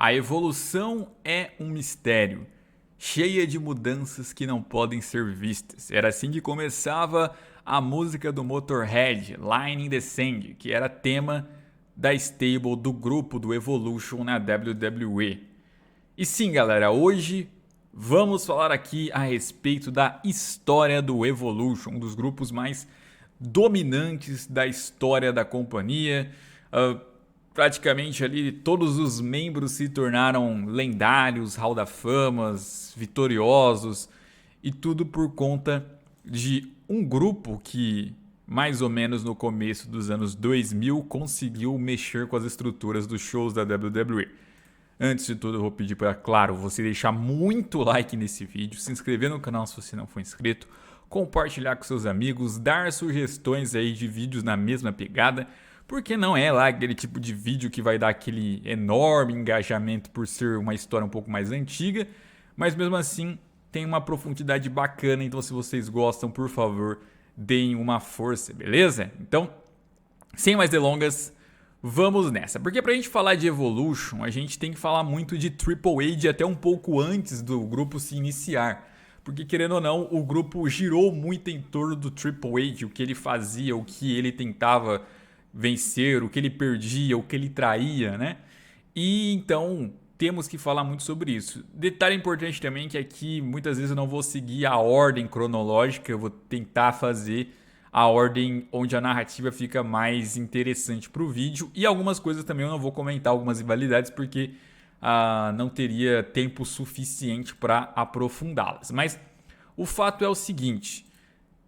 A evolução é um mistério, cheia de mudanças que não podem ser vistas. Era assim que começava a música do Motorhead, Line in the Sand, que era tema da stable do grupo do Evolution na WWE. E sim, galera, hoje vamos falar aqui a respeito da história do Evolution, um dos grupos mais dominantes da história da companhia. Praticamente ali todos os membros se tornaram lendários, hall da famas, vitoriosos, e tudo por conta de um grupo que, mais ou menos no começo dos anos 2000, conseguiu mexer com as estruturas dos shows da WWE. Antes de tudo, eu vou pedir para, claro, você deixar muito like nesse vídeo, se inscrever no canal se você não for inscrito, compartilhar com seus amigos, dar sugestões aí de vídeos na mesma pegada, porque não é lá aquele tipo de vídeo que vai dar aquele enorme engajamento por ser uma história um pouco mais antiga, mas mesmo assim tem uma profundidade bacana, então se vocês gostam, por favor, deem uma força, beleza? Então, sem mais delongas, vamos nessa. Porque pra gente falar de Evolution, a gente tem que falar muito de Triple H até um pouco antes do grupo se iniciar. Porque, querendo ou não, o grupo girou muito em torno do Triple H, o que ele fazia, o que ele tentava vencer, o que ele perdia, o que ele traía, né? E então temos que falar muito sobre isso. Detalhe importante também que aqui muitas vezes eu não vou seguir a ordem cronológica, eu vou tentar fazer a ordem onde a narrativa fica mais interessante para o vídeo, e algumas coisas também eu não vou comentar, algumas rivalidades, porque não teria tempo suficiente para aprofundá-las. Mas o fato é o seguinte: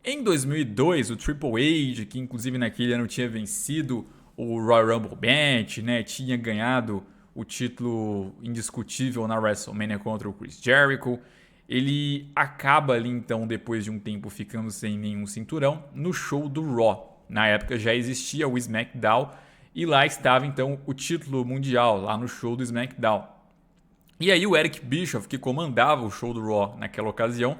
em 2002, o Triple H, que inclusive naquele ano tinha vencido o Royal Rumble Match, né, tinha ganhado o título indiscutível na WrestleMania contra o Chris Jericho, ele acaba ali então, depois de um tempo ficando sem nenhum cinturão, no show do Raw. Na época já existia o SmackDown e lá estava então o título mundial, lá no show do SmackDown. E aí o Eric Bischoff, que comandava o show do Raw naquela ocasião,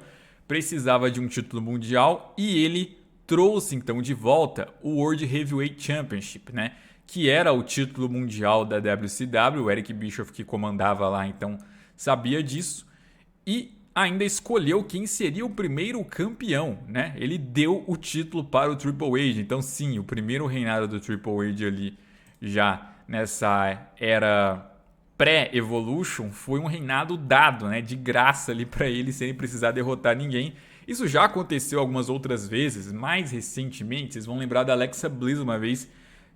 precisava de um título mundial e ele trouxe então de volta o World Heavyweight Championship, né? Que era o título mundial da WCW. O Eric Bischoff, que comandava lá, então sabia disso e ainda escolheu quem seria o primeiro campeão, né? Ele deu o título para o Triple H. Então sim, o primeiro reinado do Triple H ali já nessa era pré-Evolution foi um reinado dado, né, de graça ali para ele, sem precisar derrotar ninguém. Isso já aconteceu algumas outras vezes. Mais recentemente, vocês vão lembrar da Alexa Bliss uma vez,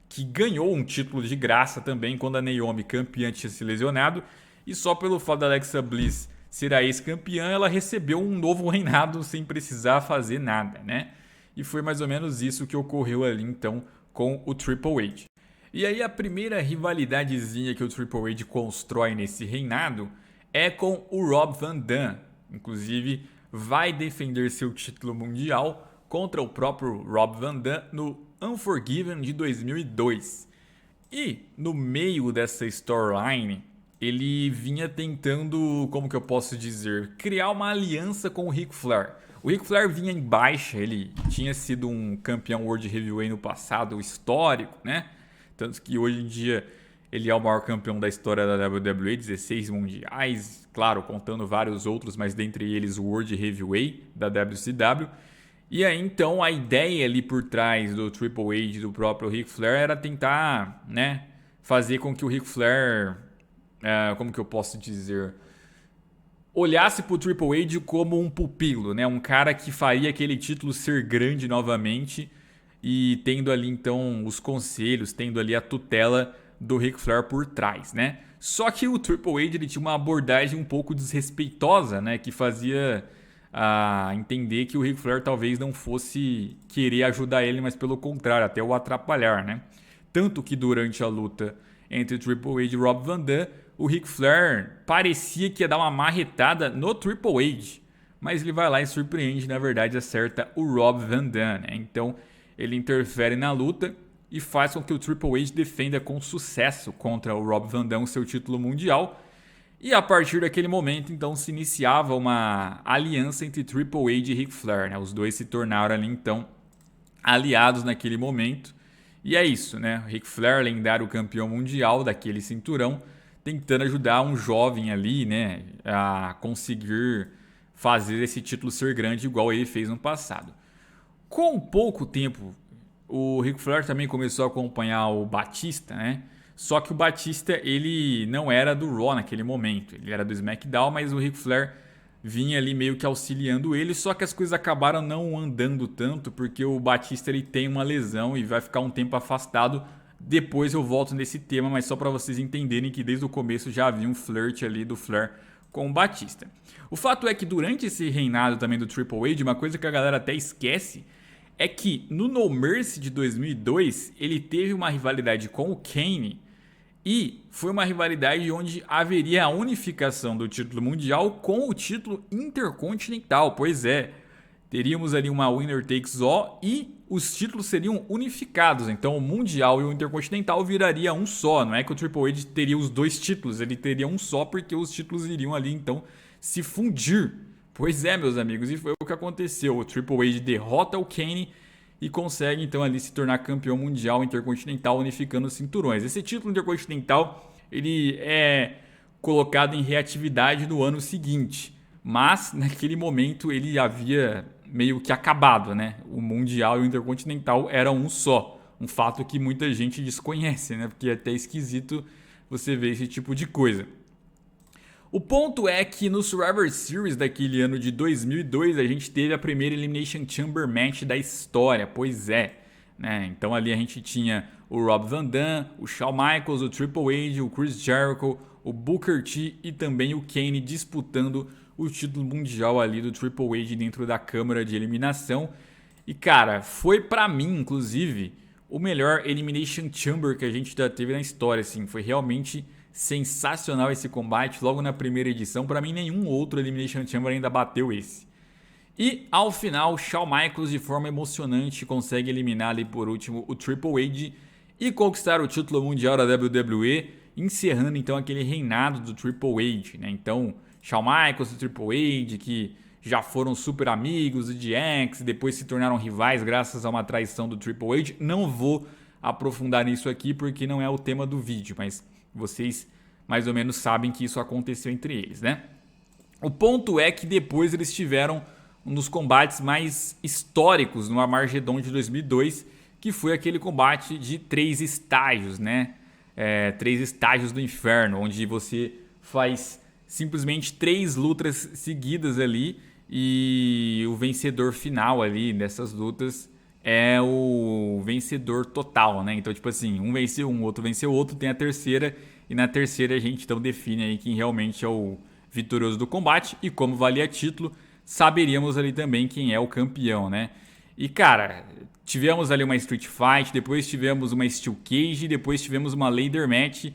que ganhou um título de graça também quando a Naomi, campeã, tinha se lesionado, e só pelo fato da Alexa Bliss ser a ex-campeã, ela recebeu um novo reinado sem precisar fazer nada, né? E foi mais ou menos isso que ocorreu ali então com o Triple H. E aí a primeira rivalidadezinha que o Triple H constrói nesse reinado é com o Rob Van Dam. Inclusive vai defender seu título mundial contra o próprio Rob Van Dam no Unforgiven de 2002. E no meio dessa storyline, ele vinha tentando, como que eu posso dizer, criar uma aliança com o Ric Flair. O Ric Flair vinha em baixa, ele tinha sido um campeão World Heavyweight no passado, histórico, né? Tanto que hoje em dia ele é o maior campeão da história da WWE, 16 mundiais, claro, contando vários outros, mas dentre eles o World Heavyweight da WCW. E aí então a ideia ali por trás do Triple H e do próprio Ric Flair era tentar, né, fazer com que o Ric Flair, como que eu posso dizer, olhasse para o Triple H como um pupilo, né, um cara que faria aquele título ser grande novamente, e tendo ali então os conselhos, tendo ali a tutela do Ric Flair por trás, né? Só que o Triple H ele tinha uma abordagem um pouco desrespeitosa, né? Que fazia entender que o Ric Flair talvez não fosse querer ajudar ele, mas pelo contrário, até o atrapalhar, né? Tanto que durante a luta entre Triple H e Rob Van Dam, o Ric Flair parecia que ia dar uma marretada no Triple H, mas ele vai lá e surpreende, na verdade acerta o Rob Van Dam, né? Então ele interfere na luta e faz com que o Triple H defenda com sucesso contra o Rob Van Dam seu título mundial. E a partir daquele momento, então, se iniciava uma aliança entre Triple H e Ric Flair, né? Os dois se tornaram ali, então, aliados naquele momento. E é isso, né? Ric Flair, lendário campeão mundial daquele cinturão, tentando ajudar um jovem ali, né, a conseguir fazer esse título ser grande igual ele fez no passado. Com pouco tempo, o Ric Flair também começou a acompanhar o Batista, né? Só que o Batista, ele não era do Raw naquele momento, ele era do SmackDown, mas o Ric Flair vinha ali meio que auxiliando ele, só que as coisas acabaram não andando tanto, porque o Batista ele tem uma lesão e vai ficar um tempo afastado. Depois eu volto nesse tema, mas só para vocês entenderem que desde o começo já havia um flirt ali do Flair com o Batista. O fato é que durante esse reinado também do Triple H, uma coisa que a galera até esquece é que no No Mercy de 2002 ele teve uma rivalidade com o Kane e foi uma rivalidade onde haveria a unificação do título mundial com o título intercontinental. Pois é, teríamos ali uma winner takes all e os títulos seriam unificados. Então o mundial e o intercontinental viraria um só. Não é que o Triple H teria os dois títulos, ele teria um só porque os títulos iriam ali então se fundir. Pois é, meus amigos, e foi o que aconteceu. O Triple H derrota o Kane e consegue então ali se tornar campeão mundial intercontinental unificando os cinturões. Esse título intercontinental ele é colocado em reatividade no ano seguinte, mas naquele momento ele havia meio que acabado, né? O mundial e o intercontinental eram um só, um fato que muita gente desconhece, né? Porque é até esquisito você ver esse tipo de coisa. O ponto é que no Survivor Series daquele ano de 2002 a gente teve a primeira Elimination Chamber Match da história, pois é, né? Então ali a gente tinha o Rob Van Dam, o Shawn Michaels, o Triple H, o Chris Jericho, o Booker T e também o Kane disputando o título mundial ali do Triple H dentro da câmara de eliminação. E cara, foi pra mim, inclusive, o melhor Elimination Chamber que a gente já teve na história, assim, foi realmente sensacional esse combate logo na primeira edição. Para mim, nenhum outro Elimination Chamber ainda bateu esse. E ao final, Shawn Michaels de forma emocionante consegue eliminar ali por último o Triple H e conquistar o título mundial da WWE, encerrando então aquele reinado do Triple H, né? Então, Shawn Michaels e Triple H que já foram super amigos, o DX, depois se tornaram rivais graças a uma traição do Triple H. Não vou aprofundar nisso aqui porque não é o tema do vídeo, mas vocês mais ou menos sabem que isso aconteceu entre eles, né? O ponto é que depois eles tiveram um dos combates mais históricos no Armageddon de 2002, que foi aquele combate de 3 estágios, né? 3 estágios do inferno, onde você faz simplesmente 3 lutas seguidas ali e o vencedor final ali dessas lutas é o vencedor total, né? Então, tipo assim, um venceu um, outro venceu outro, tem a terceira, e na terceira a gente então define aí quem realmente é o vitorioso do combate, e como valia título, saberíamos ali também quem é o campeão, né? E cara, tivemos ali uma Street Fight, depois tivemos uma Steel Cage, depois tivemos uma Ladder Match,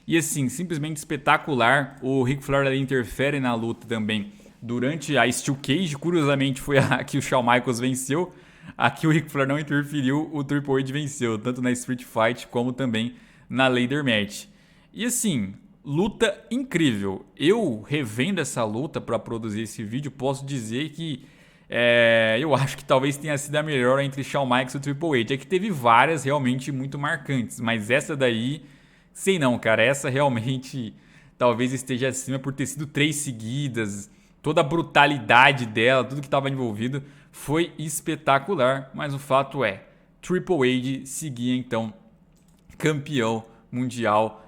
e assim, simplesmente espetacular. O Ric Flair ali interfere na luta também durante a Steel Cage, curiosamente foi a que o Shawn Michaels venceu. Aqui o Ric Flair não interferiu, o Triple H venceu, tanto na Street Fight como também na Ladder Match. E assim, luta incrível. Eu revendo essa luta para produzir esse vídeo, posso dizer que eu acho que talvez tenha sido a melhor entre Shawn Michaels e o Triple H. É que teve várias realmente muito marcantes, mas essa daí, sei não, cara, essa realmente talvez esteja acima por ter sido 3 seguidas. Toda a brutalidade dela, tudo que estava envolvido foi espetacular, mas o fato é, Triple H seguia então campeão mundial,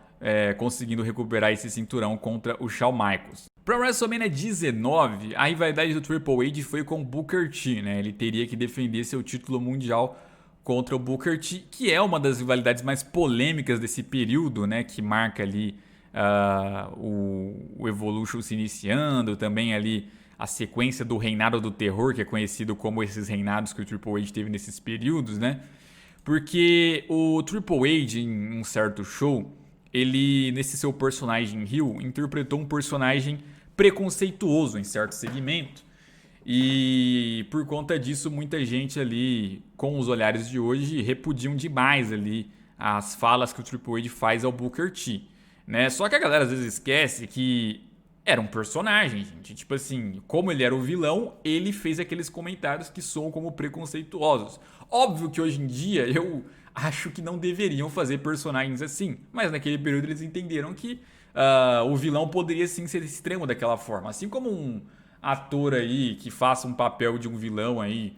conseguindo recuperar esse cinturão contra o Shawn Michaels. Para WrestleMania 19, a rivalidade do Triple H foi com o Booker T, né? Ele teria que defender seu título mundial contra o Booker T, que é uma das rivalidades mais polêmicas desse período, né? Que marca ali o Evolution se iniciando, também ali a sequência do reinado do terror, que é conhecido como esses reinados que o Triple H teve nesses períodos, né? Porque o Triple H, em um certo show, ele, nesse seu personagem heel, interpretou um personagem preconceituoso em certo segmento. E por conta disso, muita gente ali, com os olhares de hoje, repudiam demais ali as falas que o Triple H faz ao Booker T, né? Só que a galera às vezes esquece que era um personagem, gente. Tipo assim, como ele era o vilão, ele fez aqueles comentários que soam como preconceituosos. Óbvio que hoje em dia eu acho que não deveriam fazer personagens assim, mas naquele período eles entenderam que o vilão poderia sim ser extremo daquela forma. Assim como um ator aí que faça um papel de um vilão aí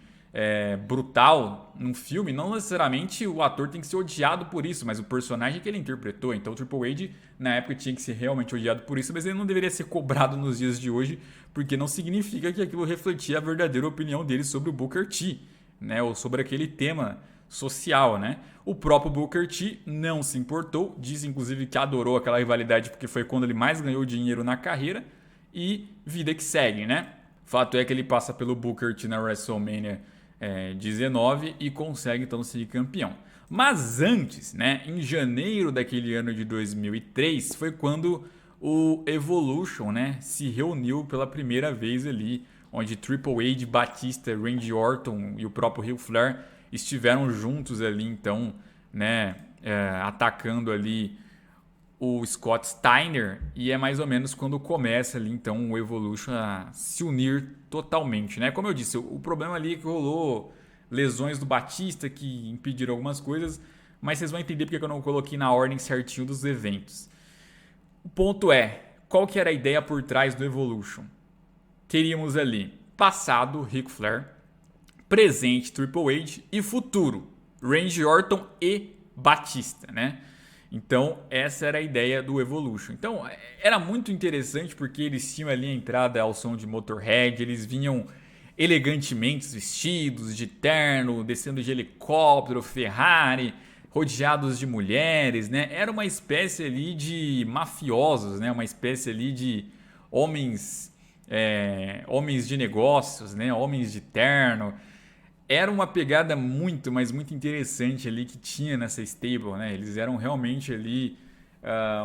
brutal num filme, não necessariamente o ator tem que ser odiado por isso, mas o personagem que ele interpretou. Então o Triple H na época tinha que ser realmente odiado por isso, mas ele não deveria ser cobrado nos dias de hoje, porque não significa que aquilo refletia a verdadeira opinião dele sobre o Booker T, né, ou sobre aquele tema social, né? O próprio Booker T não se importou, diz inclusive que adorou aquela rivalidade porque foi quando ele mais ganhou dinheiro na carreira, e vida que segue, né? Fato é que ele passa pelo Booker T na WrestleMania 19 e consegue então ser campeão. Mas antes, né, em janeiro daquele ano de 2003, foi quando o Evolution, né, se reuniu pela primeira vez ali, onde Triple H, Batista, Randy Orton e o próprio Ric Flair estiveram juntos ali, então, né, atacando ali o Scott Steiner, e é mais ou menos quando começa ali então o Evolution a se unir totalmente, né? Como eu disse, o problema ali é que rolou lesões do Batista que impediram algumas coisas, mas vocês vão entender porque eu não coloquei na ordem certinho dos eventos. O ponto é, qual que era a ideia por trás do Evolution? Teríamos ali passado Ric Flair, presente Triple H e futuro Randy Orton e Batista, né? Então, essa era a ideia do Evolution. Então, era muito interessante porque eles tinham ali a entrada ao som de Motorhead, eles vinham elegantemente vestidos, de terno, descendo de helicóptero, Ferrari, rodeados de mulheres, né? Era uma espécie ali de mafiosos, né? Uma espécie ali de homens, homens de negócios, né? Homens de terno. Era uma pegada muito, mas muito interessante ali que tinha nessa stable, né? Eles eram realmente ali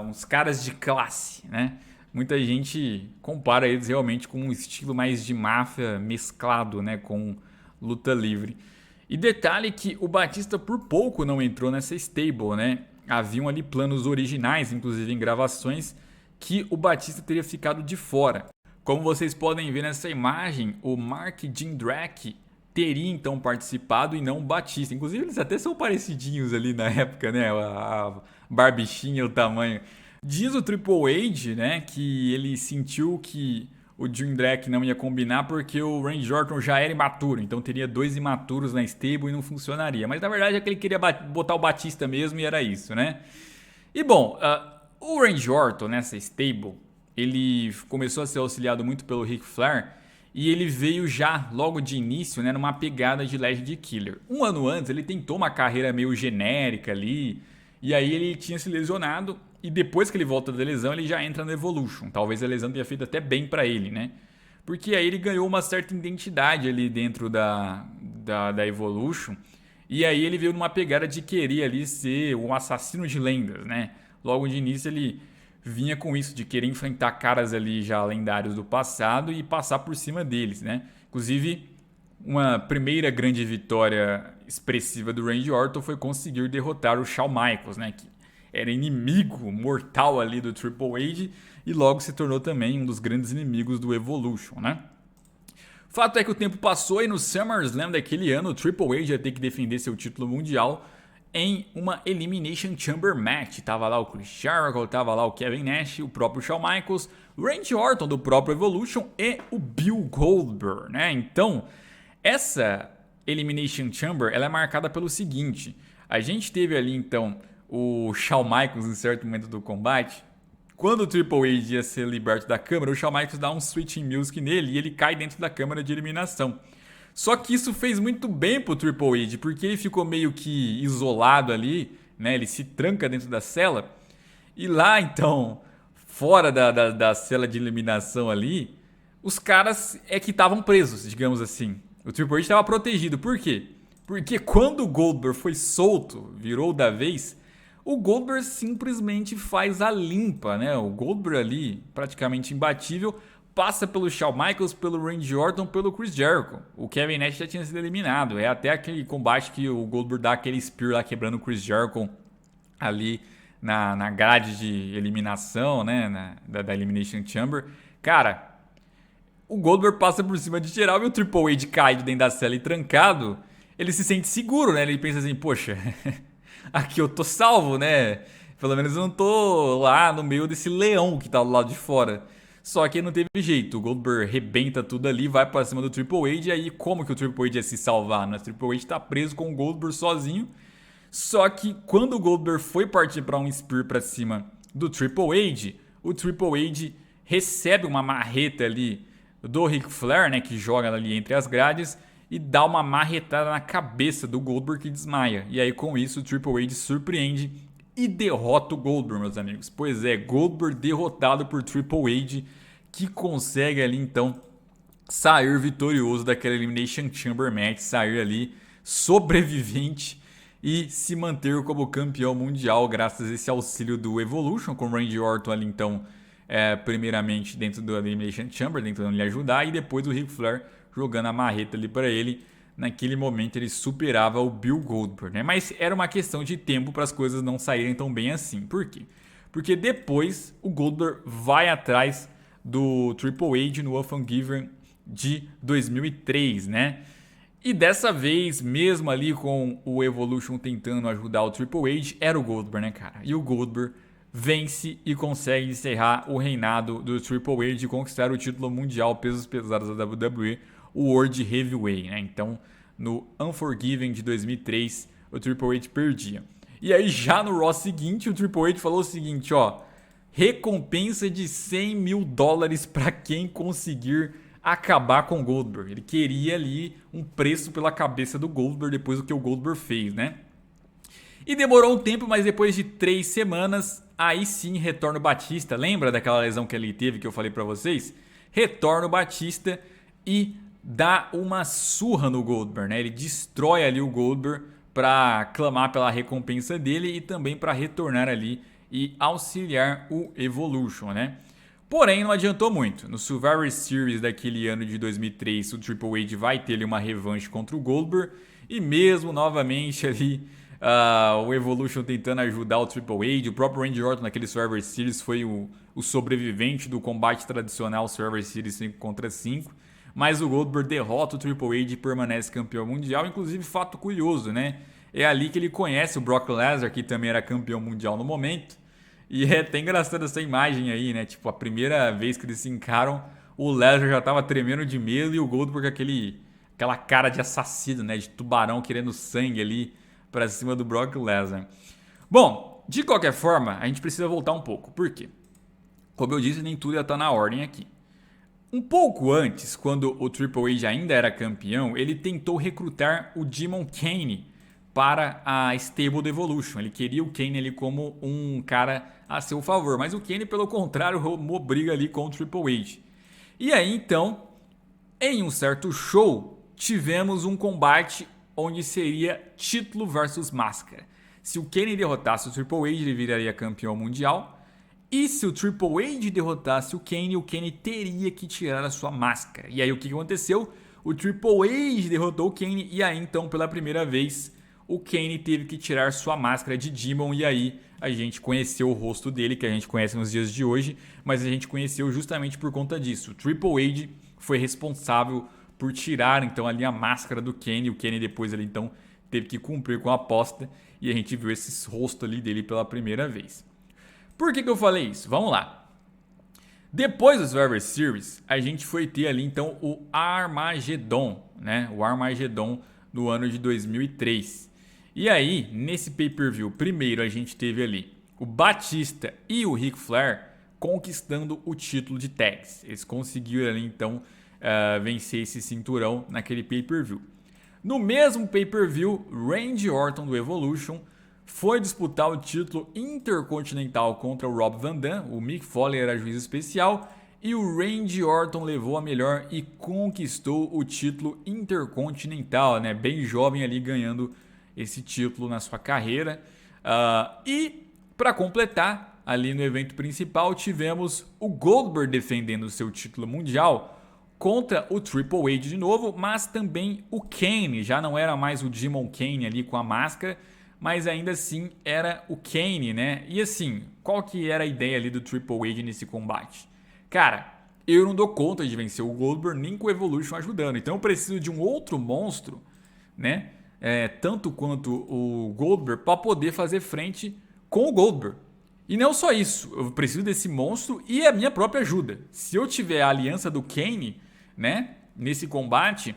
uns caras de classe, né? Muita gente compara eles realmente com um estilo mais de máfia mesclado, né? Com luta livre. E detalhe que o Batista por pouco não entrou nessa stable, né? Haviam ali planos originais, inclusive em gravações, que o Batista teria ficado de fora. Como vocês podem ver nessa imagem, o Mark Jindrak teria então participado e não o Batista. Inclusive eles até são parecidinhos ali na época, né? A barbichinha, o tamanho. Diz o Triple H, né, que ele sentiu que o Jindrak não ia combinar porque o Randy Orton já era imaturo, então teria dois imaturos na stable e não funcionaria. Mas na verdade é que ele queria botar o Batista mesmo e era isso, né? E bom, o Randy Orton nessa stable, ele começou a ser auxiliado muito pelo Ric Flair e ele veio já logo de início, né, numa pegada de Legend Killer. Um ano antes ele tentou uma carreira meio genérica ali, e aí ele tinha se lesionado, e depois que ele volta da lesão ele já entra no Evolution. Talvez a lesão tenha feito até bem pra ele, né? Porque aí ele ganhou uma certa identidade ali dentro da Evolution, e aí ele veio numa pegada de querer ali ser um assassino de lendas, né? Logo de início ele vinha com isso de querer enfrentar caras ali já lendários do passado e passar por cima deles, né? Inclusive, uma primeira grande vitória expressiva do Randy Orton foi conseguir derrotar o Shawn Michaels, né? Que era inimigo mortal ali do Triple H e logo se tornou também um dos grandes inimigos do Evolution, né? Fato é que o tempo passou e no SummerSlam daquele ano o Triple H ia ter que defender seu título mundial em uma Elimination Chamber Match. Tava lá o Chris Jericho, tava lá o Kevin Nash, o próprio Shawn Michaels, o Randy Orton do próprio Evolution e o Bill Goldberg, né? Então, essa Elimination Chamber, ela é marcada pelo seguinte: a gente teve ali então o Shawn Michaels em certo momento do combate. Quando o Triple H ia ser liberto da câmera, o Shawn Michaels dá um switching music nele e ele cai dentro da câmera de eliminação. Só que isso fez muito bem pro Triple H, porque ele ficou meio que isolado ali, né? Ele se tranca dentro da cela. E lá, então, fora da cela de eliminação ali, os caras é que estavam presos, digamos assim. O Triple H estava protegido. Por quê? Porque quando o Goldberg foi solto, virou da vez, o Goldberg simplesmente faz a limpa, né? O Goldberg ali, praticamente imbatível, passa pelo Shawn Michaels, pelo Randy Orton, pelo Chris Jericho. O Kevin Nash já tinha sido eliminado. É até aquele combate que o Goldberg dá aquele spear lá quebrando o Chris Jericho ali na grade de eliminação, né? Da Elimination Chamber. Cara, o Goldberg passa por cima de geral e o Triple H cai dentro da cela e trancado. Ele se sente seguro, né? Ele pensa assim, poxa, aqui eu tô salvo, né? Pelo menos eu não tô lá no meio desse leão que tá do lado de fora. Só que não teve jeito, o Goldberg rebenta tudo ali, vai pra cima do Triple H, e aí como que o Triple H ia se salvar, né? O Triple H tá preso com o Goldberg sozinho. Só que quando o Goldberg foi partir para um spear para cima do Triple H, o Triple H recebe uma marreta ali do Ric Flair, né, que joga ali entre as grades, e dá uma marretada na cabeça do Goldberg que desmaia. E aí com isso o Triple H surpreende e derrota o Goldberg, meus amigos. Pois é, Goldberg derrotado por Triple H, que consegue ali então sair vitorioso daquela Elimination Chamber match, sair ali sobrevivente e se manter como campeão mundial graças a esse auxílio do Evolution, com o Randy Orton ali então, primeiramente dentro do Elimination Chamber, tentando lhe ajudar, e depois o Ric Flair jogando a marreta ali para ele. Naquele momento ele superava o Bill Goldberg, né? Mas era uma questão de tempo para as coisas não saírem tão bem assim. Por quê? Porque depois o Goldberg vai atrás do Triple H no Unforgiven de 2003, né? E dessa vez, mesmo ali com o Evolution tentando ajudar o Triple H, era o Goldberg, né, cara? E o Goldberg vence e consegue encerrar o reinado do Triple H e conquistar o título mundial pesos pesados da WWE, o World Heavyweight, né? Então, no Unforgiven de 2003, o Triple H perdia. E aí, já no Raw seguinte, o Triple H falou o seguinte, ó: recompensa de $100 mil para quem conseguir acabar com o Goldberg. Ele queria ali um preço pela cabeça do Goldberg depois do que o Goldberg fez, né? E demorou um tempo, mas depois de 3 semanas, aí sim retorna o Batista. Lembra daquela lesão que ele teve que eu falei pra vocês? Retorna o Batista e dá uma surra no Goldberg, né? Ele destrói ali o Goldberg pra clamar pela recompensa dele e também pra retornar ali e auxiliar o Evolution, né? Porém, não adiantou muito. No Survivor Series daquele ano de 2003, o Triple H vai ter ali uma revanche contra o Goldberg. E mesmo novamente ali, o Evolution tentando ajudar o Triple H. O próprio Randy Orton naquele Survivor Series foi o sobrevivente do combate tradicional Survivor Series 5 contra 5. Mas o Goldberg derrota o Triple H e permanece campeão mundial. Inclusive, fato curioso, né? É ali que ele conhece o Brock Lesnar, que também era campeão mundial no momento. E é até engraçado essa imagem aí, né? Tipo, a primeira vez que eles se encaram, o Lesnar já tava tremendo de medo e o Goldberg com aquela cara de assassino, né? De tubarão querendo sangue ali pra cima do Brock Lesnar. Bom, de qualquer forma, a gente precisa voltar um pouco. Por quê? Como eu disse, nem tudo ia estar na ordem aqui. Um pouco antes, quando o Triple H ainda era campeão, ele tentou recrutar o Demon Kane para a stable do Evolution. Ele queria o Kane ali como um cara a seu favor, mas o Kane, pelo contrário, arrumou briga ali com o Triple H. E aí, então, em um certo show, tivemos um combate onde seria título versus máscara. Se o Kane derrotasse o Triple H, ele viraria campeão mundial. E se o Triple H derrotasse o Kane teria que tirar a sua máscara. E aí o que aconteceu? O Triple H derrotou o Kane e aí então pela primeira vez o Kane teve que tirar sua máscara de Demon e aí a gente conheceu o rosto dele, que a gente conhece nos dias de hoje, mas a gente conheceu justamente por conta disso. O Triple H foi responsável por tirar então ali a máscara do Kane, o Kane depois ali então teve que cumprir com a aposta e a gente viu esse rosto ali dele pela primeira vez. Por que eu falei isso? Vamos lá. Depois do Survivor Series, a gente foi ter ali então o Armageddon, né? O Armageddon do ano de 2003. E aí, nesse pay-per-view, primeiro a gente teve ali o Batista e o Ric Flair conquistando o título de tags. Eles conseguiram ali então vencer esse cinturão naquele pay-per-view. No mesmo pay-per-view, Randy Orton do Evolution foi disputar o título intercontinental contra o Rob Van Dam. O Mick Foley era juiz especial e o Randy Orton levou a melhor e conquistou o título intercontinental, né? Bem jovem ali ganhando esse título na sua carreira. E para completar, ali no evento principal tivemos o Goldberg defendendo seu título mundial contra o Triple H de novo, mas também o Kane. Já não era mais o Demon Kane ali com a máscara, mas ainda assim era o Kane, né? E assim, qual que era a ideia ali do Triple H nesse combate? Cara, eu não dou conta de vencer o Goldberg nem com o Evolution ajudando, então eu preciso de um outro monstro, né? Tanto quanto o Goldberg, para poder fazer frente com o Goldberg. E não só isso, eu preciso desse monstro e a minha própria ajuda. Se eu tiver a aliança do Kane, né, nesse combate,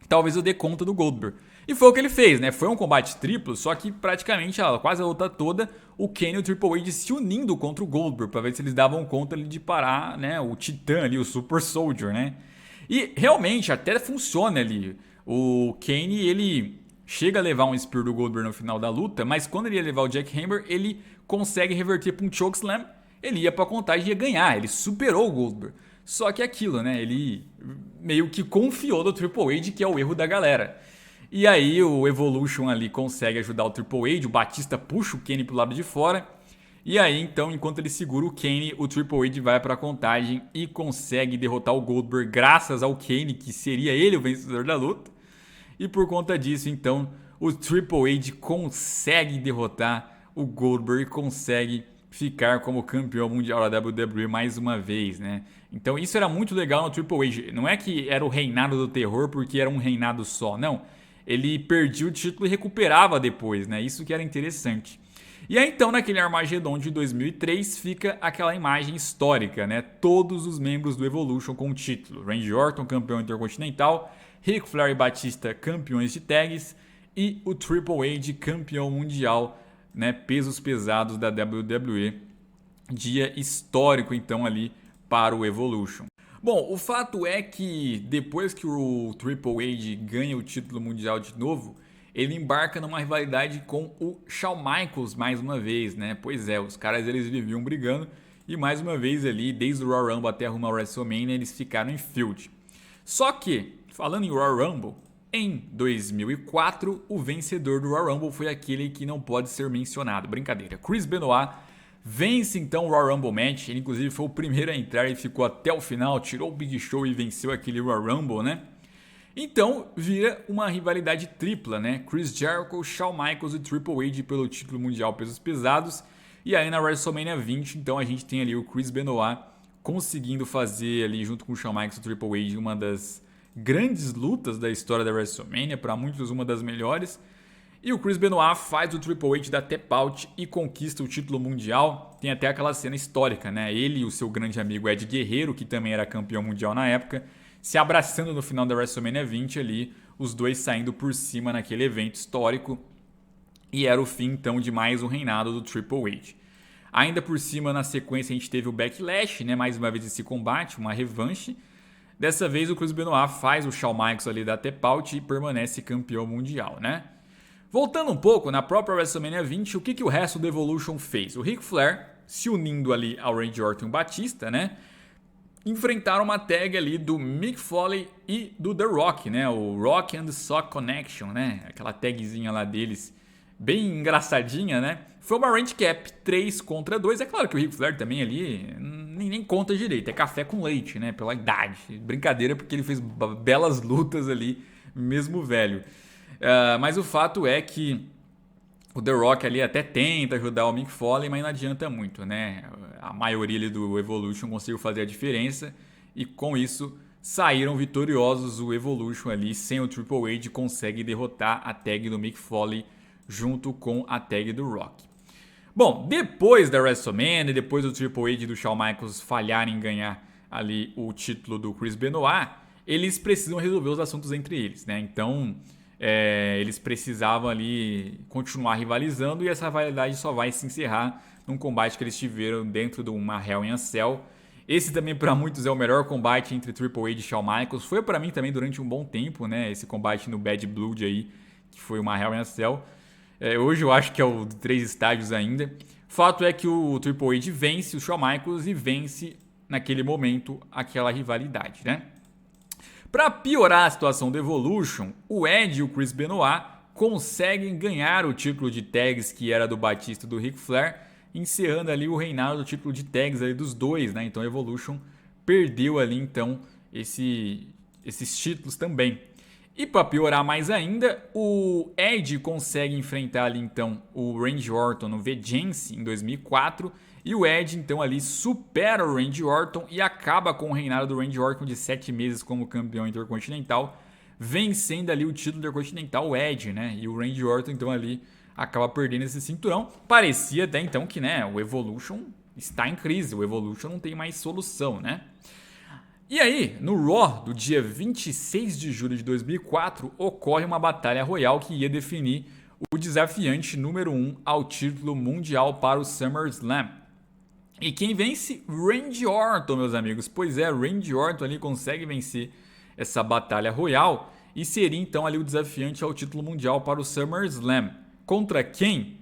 talvez eu dê conta do Goldberg. E foi o que ele fez, né? Foi um combate triplo, só que praticamente quase a luta toda, o Kane e o Triple H se unindo contra o Goldberg, para ver se eles davam conta ali de parar, né, o Titã ali, o Super Soldier, né? E realmente até funciona ali. O Kane, ele chega a levar um Spear do Goldberg no final da luta, mas quando ele ia levar o Jackhammer, ele consegue reverter para um Chokeslam, ele ia para a contagem e ia ganhar, ele superou o Goldberg. Só que aquilo, né, ele meio que confiou no Triple H, que é o erro da galera. E aí o Evolution ali consegue ajudar o Triple H, o Batista puxa o Kane pro lado de fora. E aí então, enquanto ele segura o Kane, o Triple H vai para a contagem e consegue derrotar o Goldberg graças ao Kane, que seria ele o vencedor da luta. E por conta disso, então, o Triple H consegue derrotar o Goldberg e consegue ficar como campeão mundial da WWE mais uma vez, né? Então isso era muito legal no Triple H. Não é que era o reinado do terror porque era um reinado só, não. Ele perdia o título e recuperava depois, né? Isso que era interessante. E aí então, naquele Armageddon de 2003, fica aquela imagem histórica, né? Todos os membros do Evolution com o título. Randy Orton, campeão intercontinental, Ric Flair e Batista, campeões de tags, e o Triple H, campeão mundial, né? Pesos pesados da WWE. Dia histórico, então, ali para o Evolution. Bom, o fato é que depois que o Triple H ganha o título mundial de novo, ele embarca numa rivalidade com o Shawn Michaels mais uma vez, né? Pois é, os caras eles viviam brigando e mais uma vez ali, desde o Royal Rumble até arrumar o WrestleMania, eles ficaram em feud. Só que, falando em Royal Rumble, em 2004, o vencedor do Royal Rumble foi aquele que não pode ser mencionado. Brincadeira, Chris Benoit vence então o Royal Rumble Match, ele inclusive foi o primeiro a entrar e ficou até o final, tirou o Big Show e venceu aquele Royal Rumble, né? Então vira uma rivalidade tripla, né? Chris Jericho, Shawn Michaels e Triple H pelo título mundial pesos pesados. E aí na WrestleMania 20, então a gente tem ali o Chris Benoit conseguindo fazer ali junto com o Shawn Michaels e o Triple H uma das grandes lutas da história da WrestleMania, para muitos uma das melhores. E o Chris Benoit faz o Triple H dar tap out e conquista o título mundial. Tem até aquela cena histórica, né? Ele e o seu grande amigo Ed Guerreiro, que também era campeão mundial na época, se abraçando no final da WrestleMania 20 ali, os dois saindo por cima naquele evento histórico. E era o fim então de mais um reinado do Triple H. Ainda por cima, na sequência, a gente teve o Backlash, né? Mais uma vez esse combate, uma revanche. Dessa vez o Chris Benoit faz o Shawn Michaels ali dar tap out e permanece campeão mundial, né? Voltando um pouco, na própria WrestleMania 20, o que o resto do Evolution fez? O Ric Flair, se unindo ali ao Randy Orton e o Batista, né? Enfrentaram uma tag ali do Mick Foley e do The Rock, né? O Rock and the Sock Connection, né? Aquela tagzinha lá deles, bem engraçadinha, né? Foi uma handicap 3 contra 2. É claro que o Ric Flair também ali nem conta direito, é café com leite, né? Pela idade. Brincadeira porque ele fez belas lutas ali, mesmo velho. Mas o fato é que o The Rock ali até tenta ajudar o Mick Foley, mas não adianta muito, né? A maioria ali do Evolution conseguiu fazer a diferença e com isso saíram vitoriosos. O Evolution ali, sem o Triple H, consegue derrotar a tag do Mick Foley junto com a tag do Rock. Bom, depois da WrestleMania, depois do Triple H e do Shawn Michaels falharem em ganhar ali o título do Chris Benoit, eles precisam resolver os assuntos entre eles, né? Então eles precisavam ali continuar rivalizando e essa rivalidade só vai se encerrar num combate que eles tiveram dentro de uma Hell in a Cell. Esse também para muitos é o melhor combate entre Triple H e Shawn Michaels. Foi para mim também durante um bom tempo, né? Esse combate no Bad Blood aí, que foi uma Hell in a Cell. Hoje eu acho que é o de 3 estágios ainda. Fato é que o Triple H vence o Shawn Michaels e vence naquele momento aquela rivalidade, né? Para piorar a situação do Evolution, o Ed e o Chris Benoit conseguem ganhar o título de tags que era do Batista e do Ric Flair, encerrando ali o reinado do título de tags ali dos dois, né? Então o Evolution perdeu ali então esses títulos também. E para piorar mais ainda, o Ed consegue enfrentar ali então o Randy Orton no Vengeance em 2004 e o Ed então ali supera o Randy Orton e acaba com o reinado do Randy Orton de 7 meses como campeão intercontinental, vencendo ali o título intercontinental o Ed, né? E o Randy Orton então ali acaba perdendo esse cinturão. Parecia até então que, né, o Evolution está em crise, o Evolution não tem mais solução, né? E aí, no Raw do dia 26 de julho de 2004, ocorre uma batalha royal que ia definir o desafiante número 1 ao título mundial para o SummerSlam. E quem vence? Randy Orton, meus amigos. Pois é, Randy Orton ali consegue vencer essa batalha royal e seria então ali o desafiante ao título mundial para o SummerSlam. Contra quem?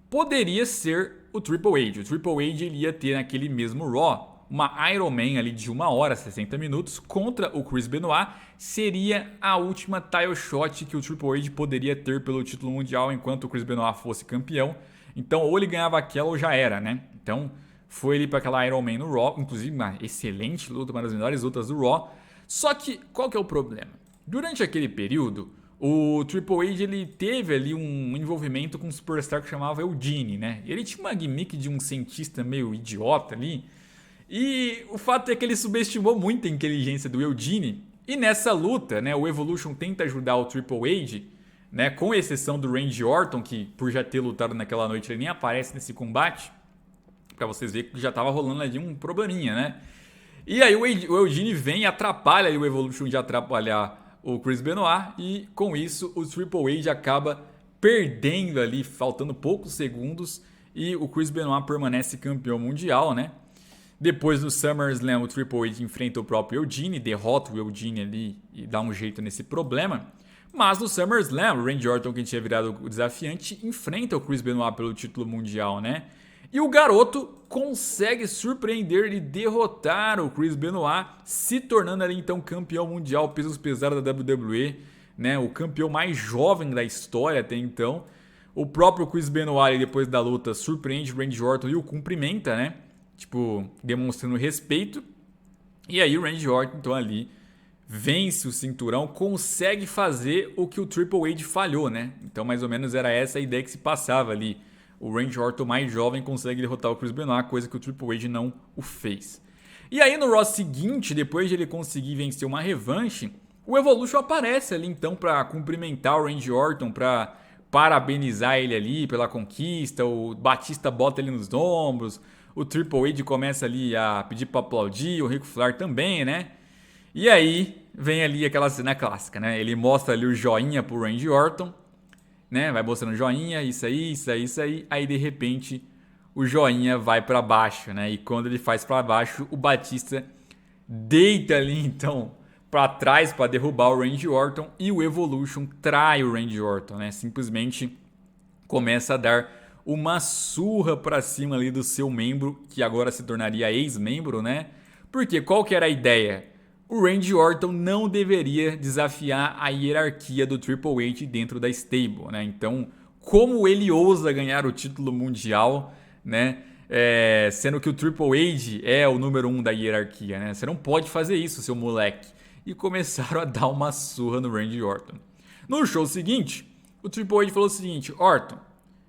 Poderia ser o Triple H. O Triple H ele ia ter naquele mesmo Raw uma Iron Man ali de 1 hora, 60 minutos contra o Chris Benoit. Seria a última title shot que o Triple H poderia ter pelo título mundial enquanto o Chris Benoit fosse campeão. Então ou ele ganhava aquela ou já era, né? Então foi ele para aquela Iron Man no Raw, inclusive uma excelente luta, uma das melhores lutas do Raw. Só que qual que é o problema? Durante aquele período, o Triple H ele teve ali um envolvimento com um superstar que chamava Eugene, né? Ele tinha uma gimmick de um cientista meio idiota ali. E o fato é que ele subestimou muito a inteligência do Eugene. E nessa luta, né, o Evolution tenta ajudar o Triple H, né, com exceção do Randy Orton, que por já ter lutado naquela noite ele nem aparece nesse combate. Pra vocês verem que já tava rolando ali um probleminha, né? E aí o Eugene vem e atrapalha o Evolution de atrapalhar o Chris Benoit. E com isso o Triple H acaba perdendo ali, faltando poucos segundos. E o Chris Benoit permanece campeão mundial, né? Depois do SummerSlam, o Triple H enfrenta o próprio Eugene, derrota o Eugene ali e dá um jeito nesse problema. Mas no SummerSlam, o Randy Orton, que tinha virado o desafiante, enfrenta o Chris Benoit pelo título mundial, né? E o garoto consegue surpreender e derrotar o Chris Benoit, se tornando ali então campeão mundial pesos pesados da WWE, né? O campeão mais jovem da história até então. O próprio Chris Benoit, depois da luta, surpreende o Randy Orton e o cumprimenta, né? Tipo, demonstrando respeito. E aí o Randy Orton, então ali, vence o cinturão, consegue fazer o que o Triple H falhou, né? Então mais ou menos era essa a ideia que se passava ali. O Randy Orton mais jovem consegue derrotar o Chris Benoit, coisa que o Triple H não o fez. E aí no Raw seguinte, depois de ele conseguir vencer uma revanche, o Evolution aparece ali então para cumprimentar o Randy Orton, para parabenizar ele ali pela conquista. O Batista bota ele nos ombros, o Triple H começa ali a pedir para aplaudir, o Ric Flair também, né? E aí vem ali aquela cena clássica, né? Ele mostra ali o joinha pro Randy Orton, né? Vai mostrando joinha, isso aí, isso aí, isso aí. Aí de repente o joinha vai para baixo, né? E quando ele faz para baixo, o Batista deita ali então para trás para derrubar o Randy Orton e o Evolution trai o Randy Orton, né? Simplesmente começa a dar uma surra para cima ali do seu membro, que agora se tornaria ex-membro, né? Porque qual que era a ideia? O Randy Orton não deveria desafiar a hierarquia do Triple H dentro da stable, né? Então, como ele ousa ganhar o título mundial, né? Sendo que o Triple H é o número 1 da hierarquia, né? Você não pode fazer isso, seu moleque. E começaram a dar uma surra no Randy Orton. No show seguinte, o Triple H falou o seguinte: Orton,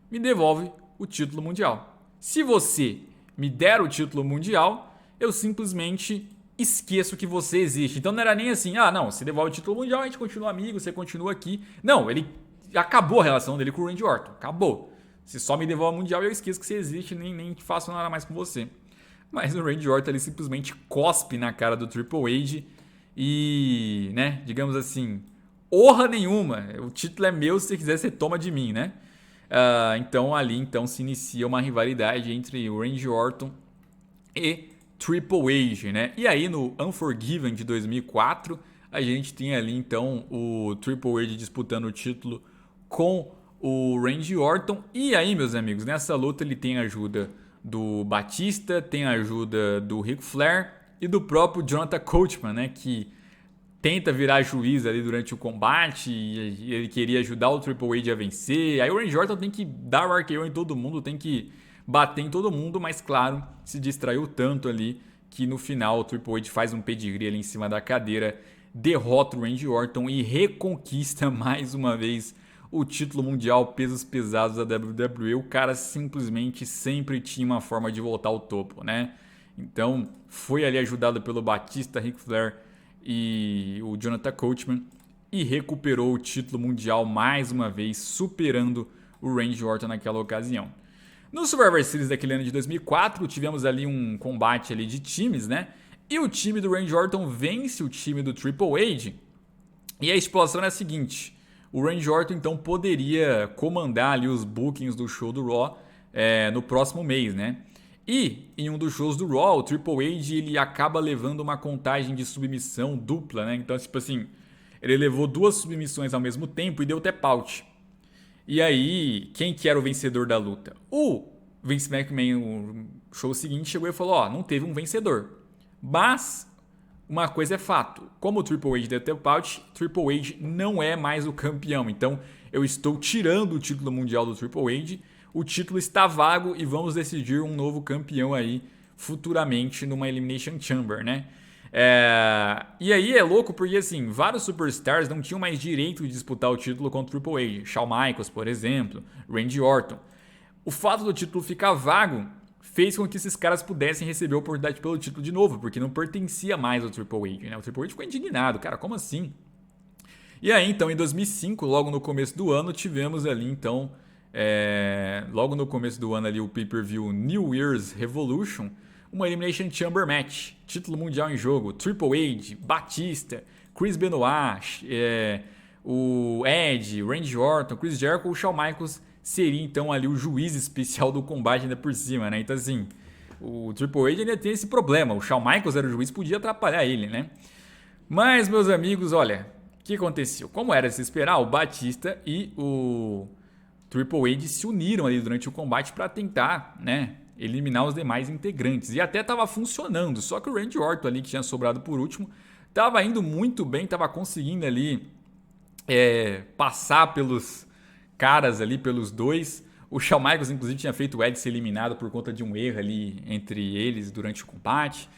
me devolve o título mundial. Se você me der o título mundial, eu simplesmente esqueço que você existe. Então não era nem assim, não, você devolve o título mundial, a gente continua amigo, você continua aqui. Não, ele acabou a relação dele com o Randy Orton, acabou. Você só me devolve o mundial e eu esqueço que você existe, nem faço nada mais com você. Mas o Randy Orton ele simplesmente cospe na cara do Triple H e, né, digamos assim, honra nenhuma, o título é meu, se você quiser você toma de mim, né? Então ali então se inicia uma rivalidade entre o Randy Orton e Triple H, né? E aí no Unforgiven de 2004, a gente tem ali então o Triple H disputando o título com o Randy Orton. E aí, meus amigos, nessa luta ele tem a ajuda do Batista, tem a ajuda do Ric Flair e do próprio Jonathan Coachman, né? Que tenta virar juiz ali durante o combate e ele queria ajudar o Triple H a vencer. Aí o Randy Orton tem que dar o RKO em todo mundo, tem que bater em todo mundo, mas claro, se distraiu tanto ali que no final o Triple H faz um pedigree ali em cima da cadeira, derrota o Randy Orton e reconquista mais uma vez o título mundial pesos pesados da WWE. O cara simplesmente sempre tinha uma forma de voltar ao topo, né? Então foi ali ajudado pelo Batista, Ric Flair e o Jonathan Coachman e recuperou o título mundial mais uma vez, superando o Randy Orton naquela ocasião. No Survivor Series daquele ano de 2004, tivemos ali um combate ali de times, né? E o time do Randy Orton vence o time do Triple H. E a estipulação é a seguinte: o Randy Orton então poderia comandar ali os bookings do show do Raw no próximo mês, né? E em um dos shows do Raw, o Triple H ele acaba levando uma contagem de submissão dupla, né? Então, tipo assim, ele levou 2 submissões ao mesmo tempo e deu tap out. E aí, quem que era o vencedor da luta? O Vince McMahon, no show seguinte, chegou e falou: ó, não teve um vencedor. Mas uma coisa é fato, como o Triple H deu tap out, Triple H não é mais o campeão. Então, eu estou tirando o título mundial do Triple H. O título está vago e vamos decidir um novo campeão aí futuramente numa Elimination Chamber, né? E aí é louco porque, assim, vários superstars não tinham mais direito de disputar o título contra o Triple H. Shawn Michaels, por exemplo, Randy Orton. O fato do título ficar vago fez com que esses caras pudessem receber a oportunidade pelo título de novo, porque não pertencia mais ao Triple H, né? O Triple H ficou indignado, cara, como assim? E aí, então, em 2005, logo no começo do ano, tivemos ali, então, logo no começo do ano ali, o pay-per-view New Year's Revolution, uma Elimination Chamber Match, título mundial em jogo, Triple H, Batista, Chris Benoit, o Edge, Randy Orton, Chris Jericho, o Shawn Michaels seria então ali o juiz especial do combate ainda por cima, né? Então assim, o Triple H ainda tem esse problema, o Shawn Michaels era o juiz, podia atrapalhar ele, né? Mas, meus amigos, olha, o que aconteceu? Como era de se esperar, o Batista e o Triple H se uniram ali durante o combate para tentar, né, eliminar os demais integrantes. E até estava funcionando, só que o Randy Orton ali, que tinha sobrado por último, estava indo muito bem, estava conseguindo ali passar pelos caras ali, pelos dois. O Shawn Michaels, inclusive, tinha feito o Edge ser eliminado por conta de um erro ali entre eles durante o combate.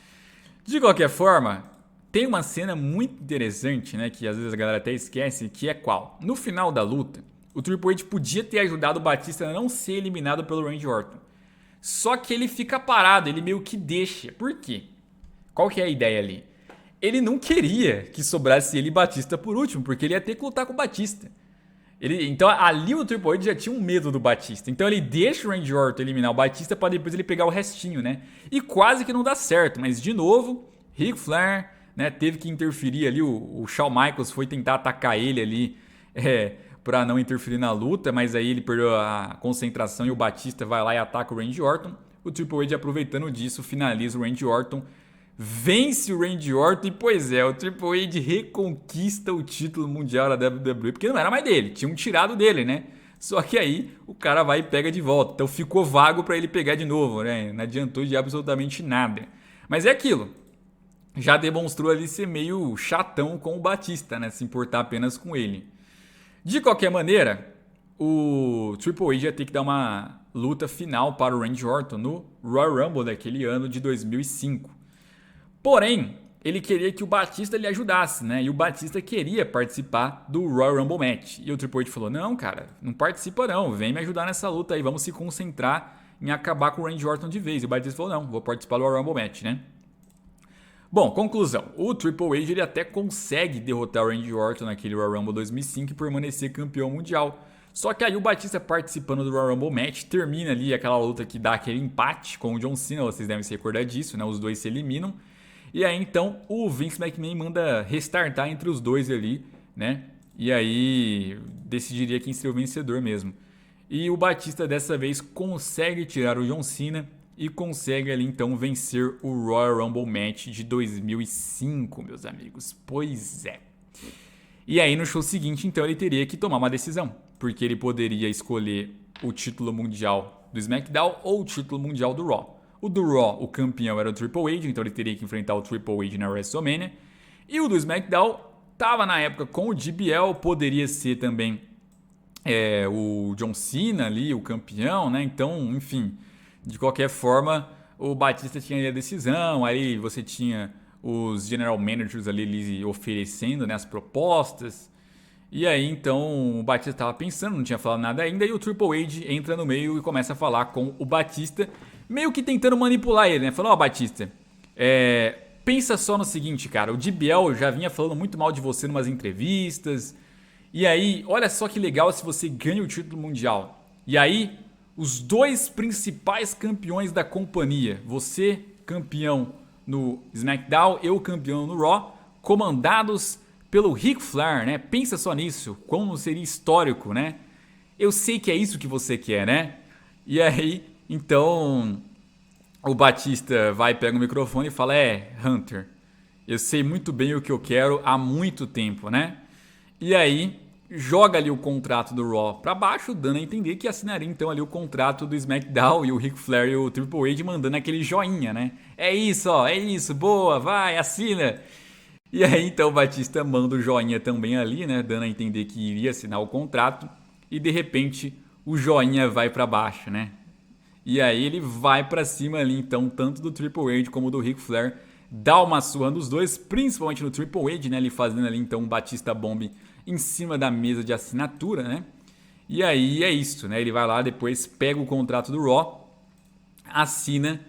De qualquer forma, tem uma cena muito interessante, né, que às vezes a galera até esquece, que é qual? No final da luta, o Triple H podia ter ajudado o Batista a não ser eliminado pelo Randy Orton. Só que ele fica parado, ele meio que deixa. Por quê? Qual que é a ideia ali? Ele não queria que sobrasse ele e Batista por último, porque ele ia ter que lutar com o Batista. Então ali o Triple H já tinha um medo do Batista. Então ele deixa o Randy Orton eliminar o Batista para depois ele pegar o restinho, né? E quase que não dá certo, mas de novo, Ric Flair, né, teve que interferir ali. O Shawn Michaels foi tentar atacar ele ali para não interferir na luta, mas aí ele perdeu a concentração e o Batista vai lá e ataca o Randy Orton. O Triple H, aproveitando disso, finaliza o Randy Orton, vence o Randy Orton e, pois é, o Triple H reconquista o título mundial da WWE, porque não era mais dele, tinham tirado dele, né? Só que aí o cara vai e pega de volta, então ficou vago para ele pegar de novo, né? Não adiantou de absolutamente nada. Mas é aquilo, já demonstrou ali ser meio chatão com o Batista, né? Se importar apenas com ele. De qualquer maneira, o Triple H ia ter que dar uma luta final para o Randy Orton no Royal Rumble daquele ano de 2005. Porém, ele queria que o Batista lhe ajudasse, né? E o Batista queria participar do Royal Rumble Match. E o Triple H falou: não, cara, não participa não, vem me ajudar nessa luta aí, vamos se concentrar em acabar com o Randy Orton de vez. E o Batista falou: não, vou participar do Royal Rumble Match, né? Bom, conclusão. O Triple H ele até consegue derrotar o Randy Orton naquele Royal Rumble 2005 e permanecer campeão mundial. Só que aí o Batista participando do Royal Rumble Match termina ali aquela luta que dá aquele empate com o John Cena, vocês devem se recordar disso, né? Os dois se eliminam. E aí então o Vince McMahon manda restartar entre os dois ali, né? E aí decidiria quem seria o vencedor mesmo. E o Batista dessa vez consegue tirar o John Cena e consegue ali então vencer o Royal Rumble Match de 2005, meus amigos. Pois é. E aí no show seguinte então ele teria que tomar uma decisão, porque ele poderia escolher o título mundial do SmackDown ou o título mundial do Raw. O do Raw, o campeão era o Triple H, então ele teria que enfrentar o Triple H na WrestleMania. E o do SmackDown estava na época com o JBL, poderia ser também o John Cena ali, o campeão, né? Então, enfim, de qualquer forma, o Batista tinha ali a decisão, aí você tinha os general managers ali lhe oferecendo, né, as propostas. E aí, então, o Batista estava pensando, não tinha falado nada ainda, e o Triple H entra no meio e começa a falar com o Batista, meio que tentando manipular ele, né? Falou: ó, Batista, pensa só no seguinte, cara, o JBL já vinha falando muito mal de você em umas entrevistas, e aí, olha só que legal se você ganha o título mundial. E aí, os dois principais campeões da companhia, você campeão no SmackDown, eu campeão no Raw, comandados pelo Ric Flair, né? Pensa só nisso, como seria histórico, né? Eu sei que é isso que você quer, né? E aí, então, o Batista vai, pega o microfone e fala: Hunter, eu sei muito bem o que eu quero há muito tempo, né? E aí, joga ali o contrato do Raw pra baixo, dando a entender que assinaria então ali o contrato do SmackDown, e o Ric Flair e o Triple H mandando aquele joinha, né? É isso, ó, é isso, boa, vai, assina. E aí então o Batista manda o joinha também ali, né, dando a entender que iria assinar o contrato, e de repente o joinha vai pra baixo, né? E aí ele vai pra cima ali então, tanto do Triple H como do Ric Flair, dá uma surra nos dois, principalmente no Triple H, né, ele fazendo ali então um Batista Bomb em cima da mesa de assinatura, né? E aí é isso, né? Ele vai lá depois, pega o contrato do Raw, assina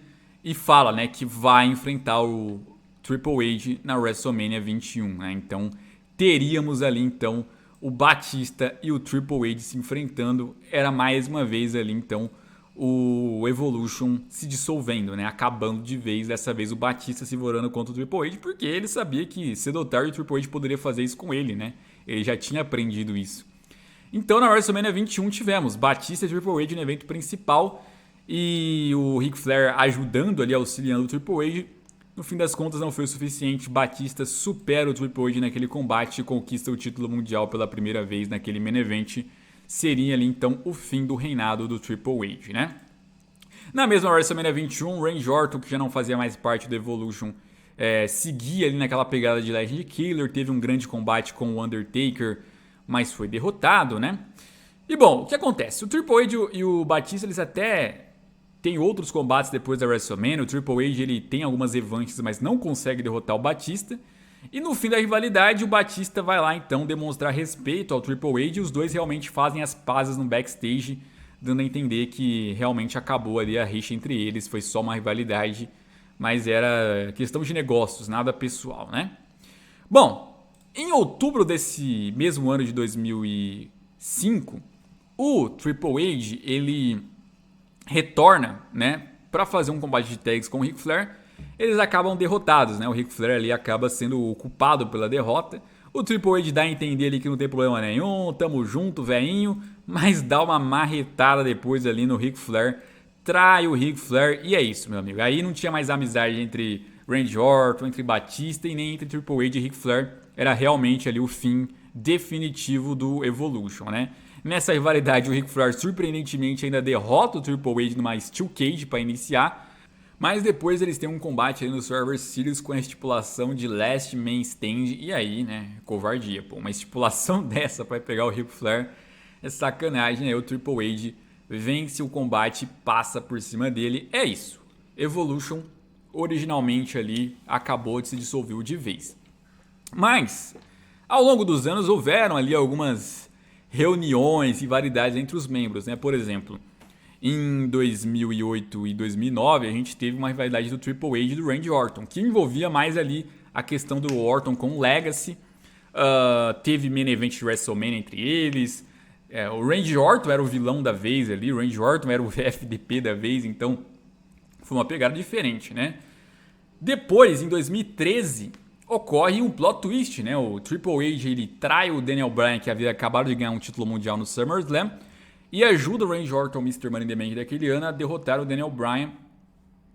e fala, né, que vai enfrentar o Triple H na WrestleMania 21, né? Então teríamos ali então o Batista e o Triple H se enfrentando. Era mais uma vez ali então o Evolution se dissolvendo, né? Acabando de vez, dessa vez o Batista se vorando contra o Triple H, porque ele sabia que cedo ou tarde o Triple H poderia fazer isso com ele, né? Ele já tinha aprendido isso. Então na WrestleMania 21 tivemos Batista e Triple H no evento principal, e o Ric Flair ajudando ali, auxiliando o Triple H. No fim das contas não foi o suficiente, Batista supera o Triple H naquele combate e conquista o título mundial pela primeira vez naquele main event. Seria ali então o fim do reinado do Triple H, né? Na mesma WrestleMania 21, Randy Orton, que já não fazia mais parte do Evolution, seguia ali naquela pegada de Legend Killer, teve um grande combate com o Undertaker, mas foi derrotado, né? E bom, o que acontece? O Triple H e o Batista, eles até têm outros combates depois da WrestleMania. O Triple H ele tem algumas revanches, mas não consegue derrotar o Batista. E no fim da rivalidade, o Batista vai lá então demonstrar respeito ao Triple H, e os dois realmente fazem as pazes no backstage, dando a entender que realmente acabou ali a rixa entre eles, foi só uma rivalidade, mas era questão de negócios, nada pessoal, né? Bom, em outubro desse mesmo ano de 2005, o Triple H ele retorna, né, para fazer um combate de tags com o Ric Flair. Eles acabam derrotados, né? O Ric Flair ali acaba sendo o culpado pela derrota. O Triple H dá a entender ali que não tem problema nenhum, tamo junto, velhinho, mas dá uma marretada depois ali no Ric Flair, trai o Ric Flair, e é isso, meu amigo. Aí não tinha mais amizade entre Randy Orton, entre Batista e nem entre Triple H e Ric Flair. Era realmente ali o fim definitivo do Evolution, né? Nessa rivalidade, o Ric Flair surpreendentemente ainda derrota o Triple H numa Steel Cage para iniciar, mas depois eles têm um combate aí no Survivor Series com a estipulação de Last Man Stand, e aí, né, covardia, pô, uma estipulação dessa para pegar o Ric Flair é sacanagem, né? O Triple H vence o combate e passa por cima dele, é isso. Evolution originalmente ali acabou de se dissolver de vez. Mas, ao longo dos anos houveram ali algumas reuniões e variedades entre os membros, né? Por exemplo, em 2008 e 2009 a gente teve uma rivalidade do Triple H e do Randy Orton, que envolvia mais ali a questão do Orton com o Legacy. Teve main event de WrestleMania entre eles. O Randy Orton era o vilão da vez ali, o Randy Orton era o FDP da vez, então foi uma pegada diferente, né? Depois, em 2013, ocorre um plot twist, né? O Triple H ele trai o Daniel Bryan, que havia acabado de ganhar um título mundial no SummerSlam, e ajuda o Randy Orton, o Mr. Money in the Bank daquele ano, a derrotar o Daniel Bryan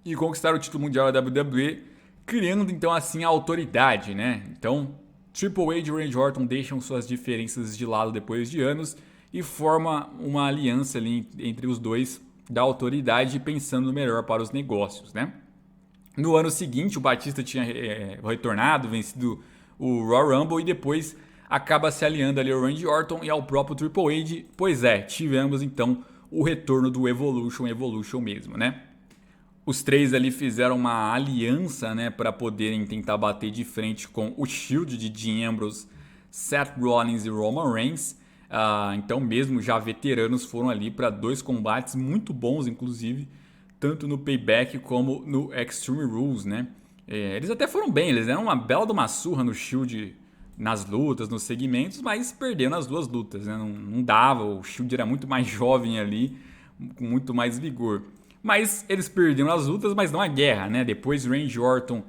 e conquistar o título mundial da WWE, criando então assim a autoridade, né? Então, Triple H e Randy Orton deixam suas diferenças de lado depois de anos e forma uma aliança ali entre os dois da autoridade, pensando no melhor para os negócios, né? No ano seguinte, o Batista tinha retornado, vencido o Royal Rumble, e depois acaba se aliando ali ao Randy Orton e ao próprio Triple H. Pois é, tivemos então o retorno do Evolution mesmo, né? Os três ali fizeram uma aliança, né, para poderem tentar bater de frente com o Shield de Dean Ambrose, Seth Rollins e Roman Reigns. Então mesmo já veteranos foram ali para dois combates muito bons, inclusive, tanto no Payback como no Extreme Rules, né? Eles até foram bem, eles deram uma bela de uma surra no Shield nas lutas, nos segmentos, mas perdeu nas duas lutas, né? Não dava, o Shield era muito mais jovem ali, com muito mais vigor. Mas eles perderam as lutas, mas não a guerra, né? Depois Randy Orton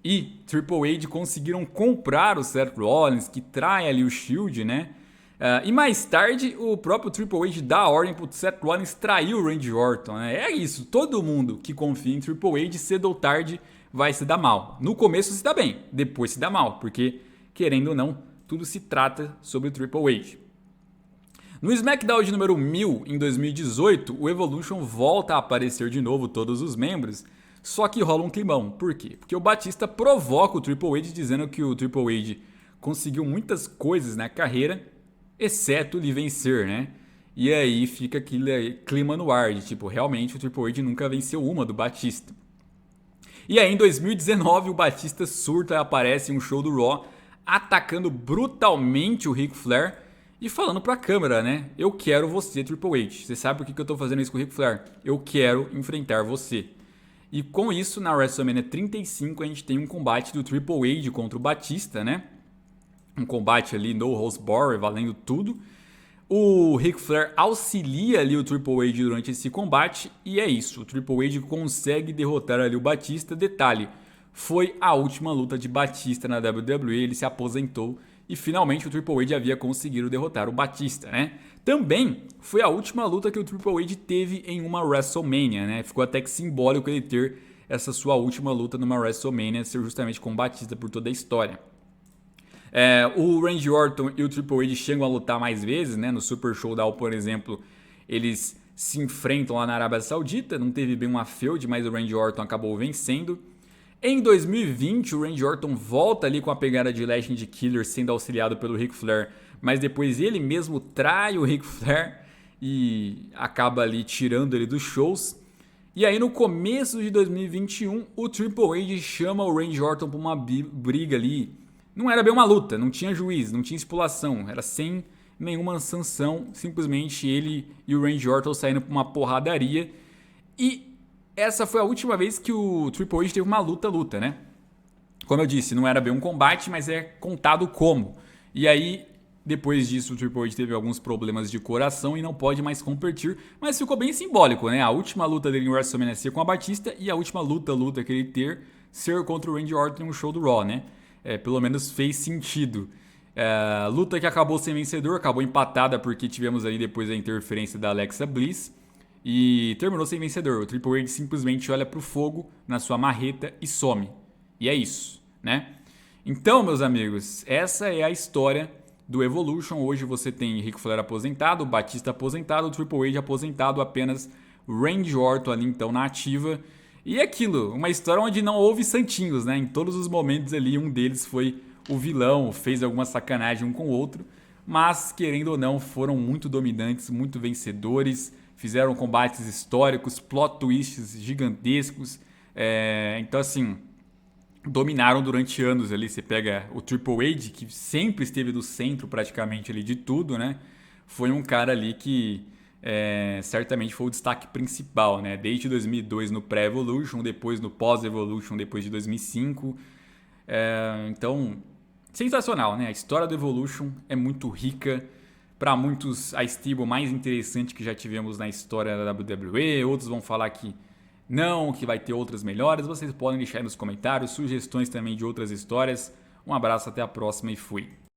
e Triple H conseguiram comprar o Seth Rollins, que trai ali o Shield, né? E mais tarde, o próprio Triple H dá a ordem pro Seth Rollins trair o Randy Orton, né? É isso, todo mundo que confia em Triple H, cedo ou tarde, vai se dar mal. No começo se dá bem, depois se dá mal, porque, querendo ou não, tudo se trata sobre o Triple H. No SmackDown de número 1000, em 2018, o Evolution volta a aparecer de novo todos os membros, só que rola um climão. Por quê? Porque o Batista provoca o Triple H dizendo que o Triple H conseguiu muitas coisas na carreira, exceto lhe vencer, né? E aí fica aquele clima no ar de tipo, realmente o Triple H nunca venceu uma do Batista. E aí em 2019 o Batista surta e aparece em um show do Raw, atacando brutalmente o Ric Flair e falando pra câmera, né? Eu quero você, Triple H. Você sabe por que eu tô fazendo isso com o Ric Flair? Eu quero enfrentar você. E com isso, na WrestleMania 35, a gente tem um combate do Triple H contra o Batista, né? Um combate ali no holds barred, valendo tudo. O Ric Flair auxilia ali o Triple H durante esse combate e é isso. O Triple H consegue derrotar ali o Batista. Detalhe, foi a última luta de Batista na WWE, ele se aposentou e finalmente o Triple H havia conseguido derrotar o Batista, né? Também foi a última luta que o Triple H teve em uma WrestleMania, né? Ficou até que simbólico ele ter essa sua última luta numa WrestleMania, ser justamente com o Batista por toda a história. O Randy Orton e o Triple H chegam a lutar mais vezes, né? No Super Showdown, por exemplo, eles se enfrentam lá na Arábia Saudita. Não teve bem uma feud, mas o Randy Orton acabou vencendo. Em 2020, o Randy Orton volta ali com a pegada de Legend Killer, sendo auxiliado pelo Ric Flair, mas depois ele mesmo trai o Ric Flair e acaba ali tirando ele dos shows. E aí no começo de 2021, o Triple H chama o Randy Orton para uma briga ali. Não era bem uma luta, não tinha juiz, não tinha estipulação, era sem nenhuma sanção, simplesmente ele e o Randy Orton saindo para uma porradaria. E essa foi a última vez que o Triple H teve uma luta, né? Como eu disse, não era bem um combate, mas é contado como. E aí, depois disso, o Triple H teve alguns problemas de coração e não pode mais competir, mas ficou bem simbólico, né? A última luta dele em WrestleMania ser com a Batista e a última luta que ele ter ser contra o Randy Orton em um show do Raw, né? Pelo menos fez sentido. Luta que acabou sem vencedor, acabou empatada porque tivemos ali depois a interferência da Alexa Bliss e terminou sem vencedor. O Triple H simplesmente olha pro fogo na sua marreta e some. E é isso, né? Então, meus amigos, essa é a história do Evolution. Hoje você tem Ric Flair aposentado, Batista aposentado, Triple H aposentado, apenas Randy Orton ali então na ativa. E é aquilo, uma história onde não houve santinhos, né? Em todos os momentos ali, um deles foi o vilão, fez alguma sacanagem um com o outro, mas, querendo ou não, foram muito dominantes, muito vencedores, fizeram combates históricos, plot twists gigantescos. Então, assim, dominaram durante anos ali. Você pega o Triple H, que sempre esteve no centro praticamente ali de tudo, né? Foi um cara ali que certamente foi o destaque principal, né? Desde 2002 no pré-Evolution, depois no pós-Evolution, depois de 2005. Então, sensacional, né? A história do Evolution é muito rica. Para muitos, a stable mais interessante que já tivemos na história da WWE. Outros vão falar que não, que vai ter outras melhores. Vocês podem deixar aí nos comentários sugestões também de outras histórias. Um abraço, até a próxima e fui!